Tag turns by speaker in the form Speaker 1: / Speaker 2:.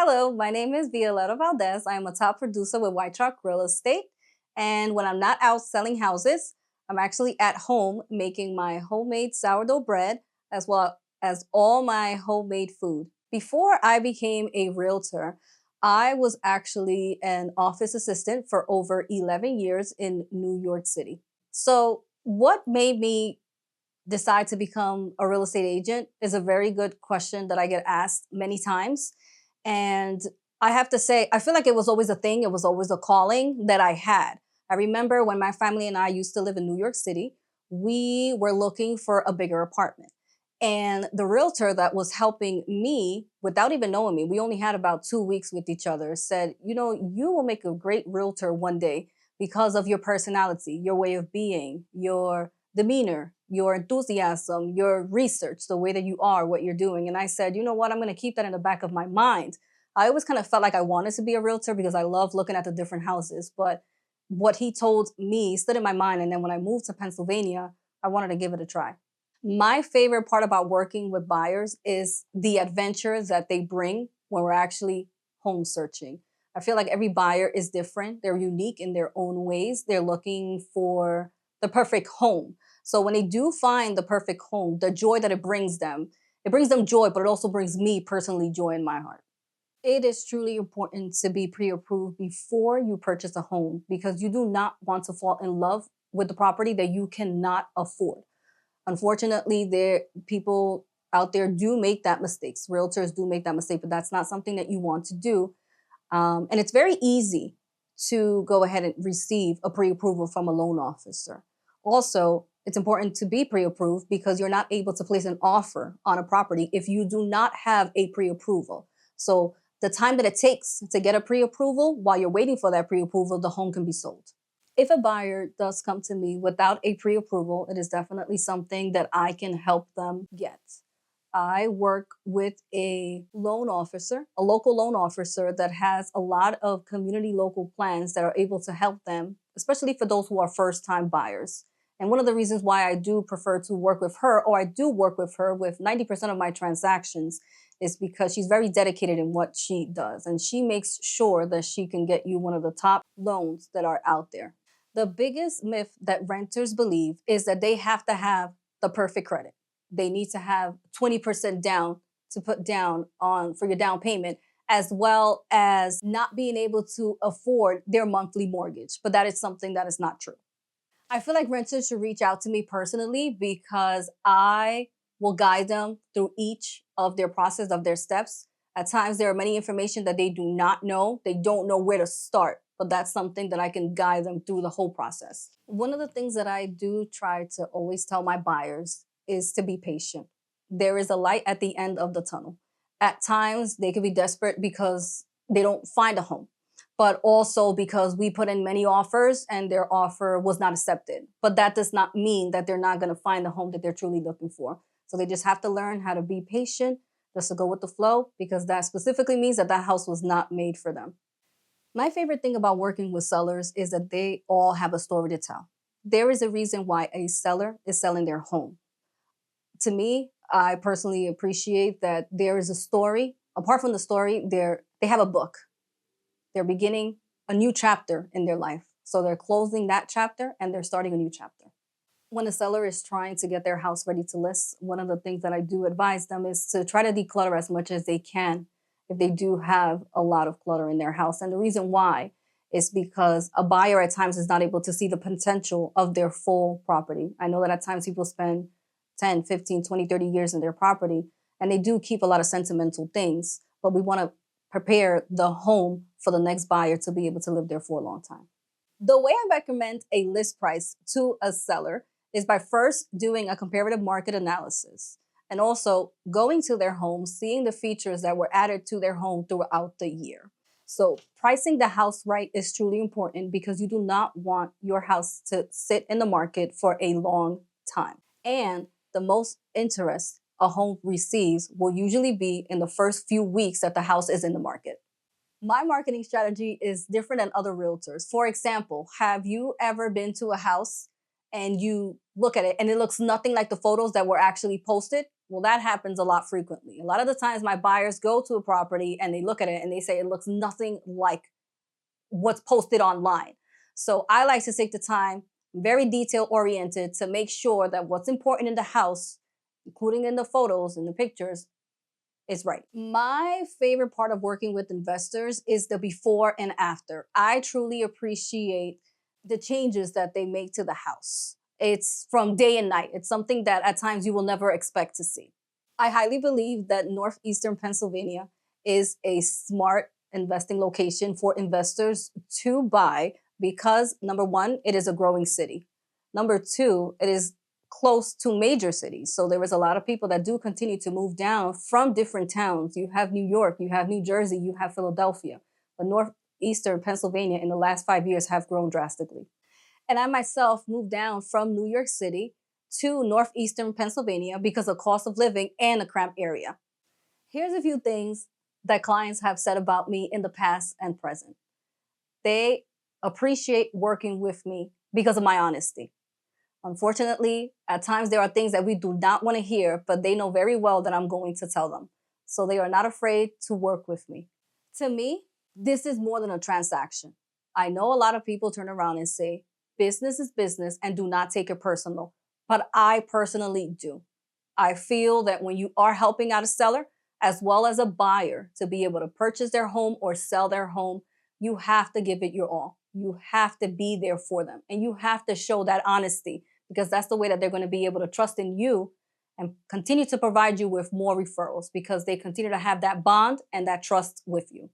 Speaker 1: Hello, my name is Violeta Valdez. I am a top producer with Wychock Real Estate. And when I'm not out selling houses, I'm actually at home making my homemade sourdough bread as well as all my homemade food. Before I became a realtor, I was actually an office assistant for over 11 years in New York City. So, what made me decide to become a real estate agent is a very good question that I get asked many times. And I have to say, I feel like it was always a thing, it was always a calling that I had. I remember when my family and I used to live in New York City, we were looking for a bigger apartment. And the realtor that was helping me, without even knowing me, we only had about 2 weeks with each other, said, you will make a great realtor one day because of your personality, your way of being, your demeanor, your enthusiasm, your research, the way that you are, what you're doing. And I said, you know what? I'm going to keep that in the back of my mind. I always kind of felt like I wanted to be a realtor because I love looking at the different houses. But what he told me stood in my mind. And then when I moved to Pennsylvania, I wanted to give it a try. My favorite part about working with buyers is the adventure that they bring when we're actually home searching. I feel like every buyer is different. They're unique in their own ways. They're looking for the perfect home. So when they do find the perfect home, the joy that it brings them joy, but it also brings me personally joy in my heart. It is truly important to be pre-approved before you purchase a home because you do not want to fall in love with the property that you cannot afford. Unfortunately, there people out there do make that mistakes. Realtors do make that mistake, but that's not something that you want to do. And it's very easy to go ahead and receive a pre-approval from a loan officer. Also, it's important to be pre-approved because you're not able to place an offer on a property if you do not have a pre-approval. So the time that it takes to get a pre-approval, while you're waiting for that pre-approval, the home can be sold. If a buyer does come to me without a pre-approval, it is definitely something that I can help them get. I work with a loan officer, a local loan officer that has a lot of community local plans that are able to help them, especially for those who are first time buyers. And one of the reasons why I do prefer to work with her, or I do work with her with 90% of my transactions, is because she's very dedicated in what she does. And she makes sure that she can get you one of the top loans that are out there. The biggest myth that renters believe is that they have to have the perfect credit. They need to have 20% down to put down on for your down payment, as well as not being able to afford their monthly mortgage. But that is something that is not true. I feel like renters should reach out to me personally because I will guide them through each of their process of their steps. At times, there are many information that they do not know. They don't know where to start, but that's something that I can guide them through the whole process. One of the things that I do try to always tell my buyers is to be patient. There is a light at the end of the tunnel. At times, they can be desperate because they don't find a home, but also because we put in many offers and their offer was not accepted. But that does not mean that they're not going to find the home that they're truly looking for. So they just have to learn how to be patient, just to go with the flow, because that specifically means that that house was not made for them. My favorite thing about working with sellers is that they all have a story to tell. There is a reason why a seller is selling their home. To me, I personally appreciate that there is a story. Apart from the story, they have a book. They're beginning a new chapter in their life. So they're closing that chapter and they're starting a new chapter. When a seller is trying to get their house ready to list, one of the things that I do advise them is to try to declutter as much as they can if they do have a lot of clutter in their house. And the reason why is because a buyer at times is not able to see the potential of their full property. I know that at times people spend 10, 15, 20, 30 years in their property, and they do keep a lot of sentimental things, but we want to prepare the home for the next buyer to be able to live there for a long time. The way I recommend a list price to a seller is by first doing a comparative market analysis and also going to their home, seeing the features that were added to their home throughout the year. So pricing the house right is truly important because you do not want your house to sit in the market for a long time. And the most interest a home receives will usually be in the first few weeks that the house is in the market. My marketing strategy is different than other realtors. For example, have you ever been to a house and you look at it and it looks nothing like the photos that were actually posted? Well, that happens a lot frequently. A lot of the times my buyers go to a property and they look at it and they say it looks nothing like what's posted online. So I like to take the time, very detail oriented, to make sure that what's important in the house, including in the photos and the pictures, is right. My favorite part of working with investors is the before and after. I truly appreciate the changes that they make to the house. It's from day and night. It's something that at times you will never expect to see. I highly believe that northeastern Pennsylvania is a smart investing location for investors to buy because number one, it is a growing city. Number two, it is close to major cities. So there is a lot of people that do continue to move down from different towns. You have New York, you have New Jersey, you have Philadelphia. But northeastern Pennsylvania in the last 5 years have grown drastically. And I myself moved down from New York City to northeastern Pennsylvania because of cost of living and a cramped area. Here's a few things that clients have said about me in the past and present. They appreciate working with me because of my honesty. Unfortunately, at times there are things that we do not want to hear, but they know very well that I'm going to tell them. So they are not afraid to work with me. To me, this is more than a transaction. I know a lot of people turn around and say, business is business and do not take it personal. But I personally do. I feel that when you are helping out a seller as well as a buyer to be able to purchase their home or sell their home, you have to give it your all. You have to be there for them and you have to show that honesty because that's the way that they're going to be able to trust in you and continue to provide you with more referrals because they continue to have that bond and that trust with you.